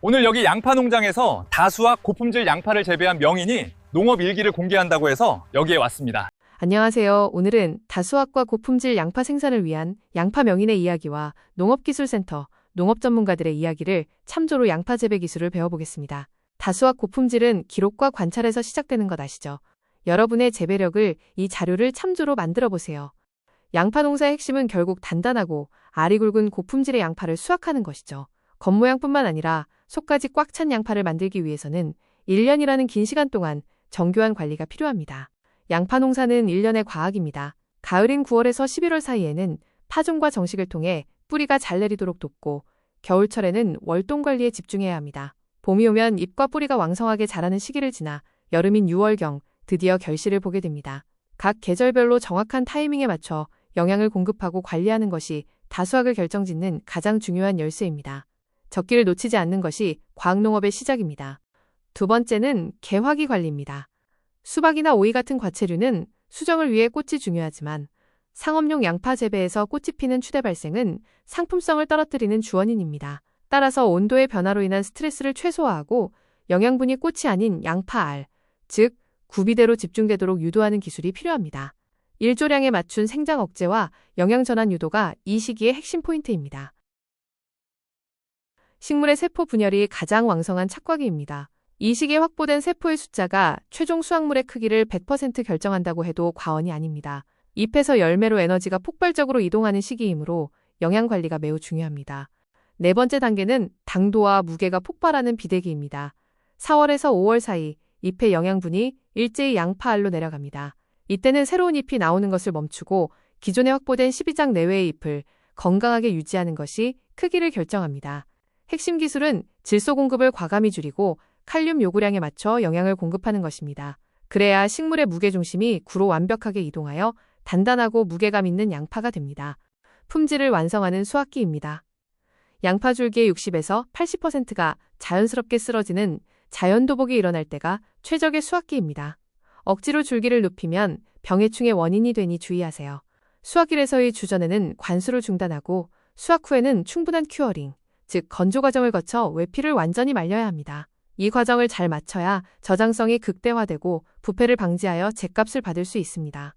오늘 여기 양파 농장에서 다수학 고품질 양파를 재배한 명인이 농업 일기를 공개한다고 해서 여기에 왔습니다. 안녕하세요. 오늘은 다수학과 고품질 양파 생산을 위한 양파 명인의 이야기와 농업기술센터, 농업 전문가들의 이야기를 참조로 양파 재배 기술을 배워보겠습니다. 다수학 고품질은 기록과 관찰에서 시작되는 것 아시죠? 여러분의 재배력을 이 자료를 참조로 만들어 보세요. 양파 농사의 핵심은 결국 단단하고 알이 굵은 고품질의 양파를 수확하는 것이죠. 겉모양뿐만 아니라 속까지 꽉 찬 양파를 만들기 위해서는 1년이라는 긴 시간 동안 정교한 관리가 필요합니다. 양파 농사는 1년의 과학입니다. 가을인 9월에서 11월 사이에는 파종과 정식을 통해 뿌리가 잘 내리도록 돕고 겨울철에는 월동 관리에 집중해야 합니다. 봄이 오면 잎과 뿌리가 왕성하게 자라는 시기를 지나 여름인 6월경 드디어 결실을 보게 됩니다. 각 계절별로 정확한 타이밍에 맞춰 영양을 공급하고 관리하는 것이 다수학을 결정짓는 가장 중요한 열쇠입니다. 적기를 놓치지 않는 것이 과학농업의 시작입니다. 두 번째는 개화기 관리입니다. 수박이나 오이 같은 과채류는 수정을 위해 꽃이 중요하지만 상업용 양파 재배에서 꽃이 피는 추대 발생은 상품성을 떨어뜨리는 주원인입니다. 따라서 온도의 변화로 인한 스트레스를 최소화하고 영양분이 꽃이 아닌 양파알, 즉 구비대로 집중되도록 유도하는 기술이 필요합니다. 일조량에 맞춘 생장 억제와 영양 전환 유도가 이 시기의 핵심 포인트입니다. 식물의 세포 분열이 가장 왕성한 착과기입니다. 이 시기에 확보된 세포의 숫자가 최종 수확물의 크기를 100% 결정한다고 해도 과언이 아닙니다. 잎에서 열매로 에너지가 폭발적으로 이동하는 시기이므로 영양 관리가 매우 중요합니다. 네 번째 단계는 당도와 무게가 폭발하는 비대기입니다. 4월에서 5월 사이 잎의 영양분이 일제히 양파알로 내려갑니다. 이때는 새로운 잎이 나오는 것을 멈추고 기존에 확보된 12장 내외의 잎을 건강하게 유지하는 것이 크기를 결정합니다. 핵심 기술은 질소 공급을 과감히 줄이고 칼륨 요구량에 맞춰 영양을 공급하는 것입니다. 그래야 식물의 무게중심이 구로 완벽하게 이동하여 단단하고 무게감 있는 양파가 됩니다. 품질을 완성하는 수확기입니다. 양파 줄기의 60에서 80%가 자연스럽게 쓰러지는 자연도복이 일어날 때가 최적의 수확기입니다. 억지로 줄기를 눕히면 병해충의 원인이 되니 주의하세요. 수확일에서의 주전에는 관수를 중단하고 수확 후에는 충분한 큐어링, 즉 건조 과정을 거쳐 외피를 완전히 말려야 합니다. 이 과정을 잘 마쳐야 저장성이 극대화되고 부패를 방지하여 제값을 받을 수 있습니다.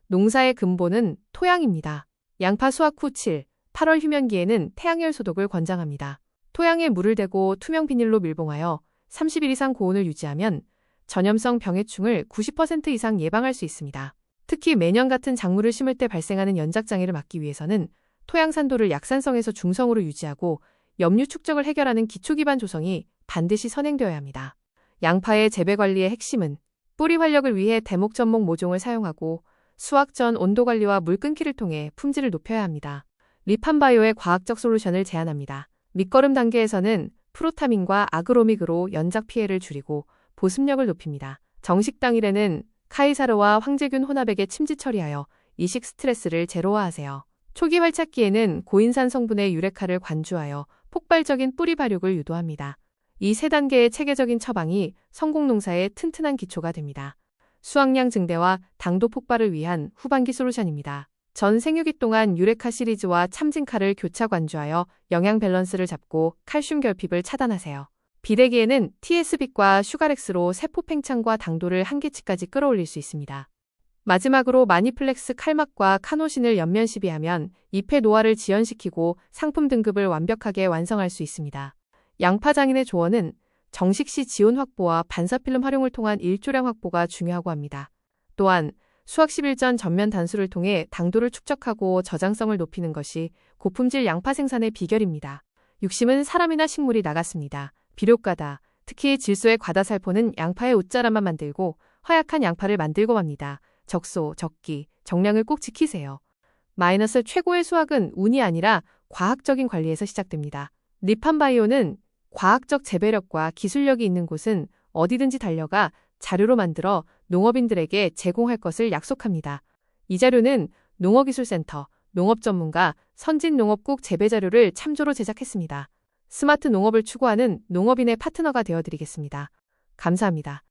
농사의 근본은 토양입니다. 양파 수확 후 7, 8월 휴면기에는 태양열 소독을 권장합니다. 토양에 물을 대고 투명 비닐로 밀봉하여 30일 이상 고온을 유지하면 전염성 병해충을 90% 이상 예방할 수 있습니다. 특히 매년 같은 작물을 심을 때 발생하는 연작장애를 막기 위해서는 토양 산도를 약산성에서 중성으로 유지하고 염류 축적을 해결하는 기초기반 조성이 반드시 선행되어야 합니다. 양파의 재배 관리의 핵심은 뿌리 활력을 위해 대목 전목 모종을 사용하고 수확 전 온도 관리와 물 끊기를 통해 품질을 높여야 합니다. 리판바이오의 과학적 솔루션을 제안합니다. 밑거름 단계에서는 프로타민과 아그로믹으로 연작 피해를 줄이고 보습력을 높입니다. 정식 당일에는 카이사르와 황제균 혼합액에 침지 처리하여 이식 스트레스를 제로화하세요. 초기 활착기에는 고인산 성분의 유레카를 관주하여 폭발적인 뿌리 발육을 유도합니다. 이 세 단계의 체계적인 처방이 성공 농사의 튼튼한 기초가 됩니다. 수확량 증대와 당도 폭발을 위한 후반기 솔루션입니다. 전 생육기 동안 유레카 시리즈와 참진카를 교차 관주하여 영양 밸런스를 잡고 칼슘 결핍을 차단하세요. 비대기에는 TSB과 슈가렉스로 세포 팽창과 당도를 한계치까지 끌어올릴 수 있습니다. 마지막으로 마니플렉스 칼막과 카노신을 연면 시비하면 잎의 노화를 지연시키고 상품 등급을 완벽하게 완성할 수 있습니다. 양파 장인의 조언은 정식 시 지온 확보와 반사필름 활용을 통한 일조량 확보가 중요하고 합니다. 또한 수확 10일 전 전면 단수를 통해 당도를 축적하고 저장성을 높이는 것이 고품질 양파 생산의 비결입니다. 육심은 사람이나 식물이 나갔습니다. 비료가다. 특히 질소의 과다살포는 양파의 옷자락만 만들고 허약한 양파를 만들고 맙니다. 적소, 적기, 정량을 꼭 지키세요. 마이너스 최고의 수확은 운이 아니라 과학적인 관리에서 시작됩니다. 리판바이오는 과학적 재배력과 기술력이 있는 곳은 어디든지 달려가 자료로 만들어 농업인들에게 제공할 것을 약속합니다. 이 자료는 농어기술센터, 농업전문가, 선진농업국 재배자료를 참조로 제작했습니다. 스마트 농업을 추구하는 농업인의 파트너가 되어드리겠습니다. 감사합니다.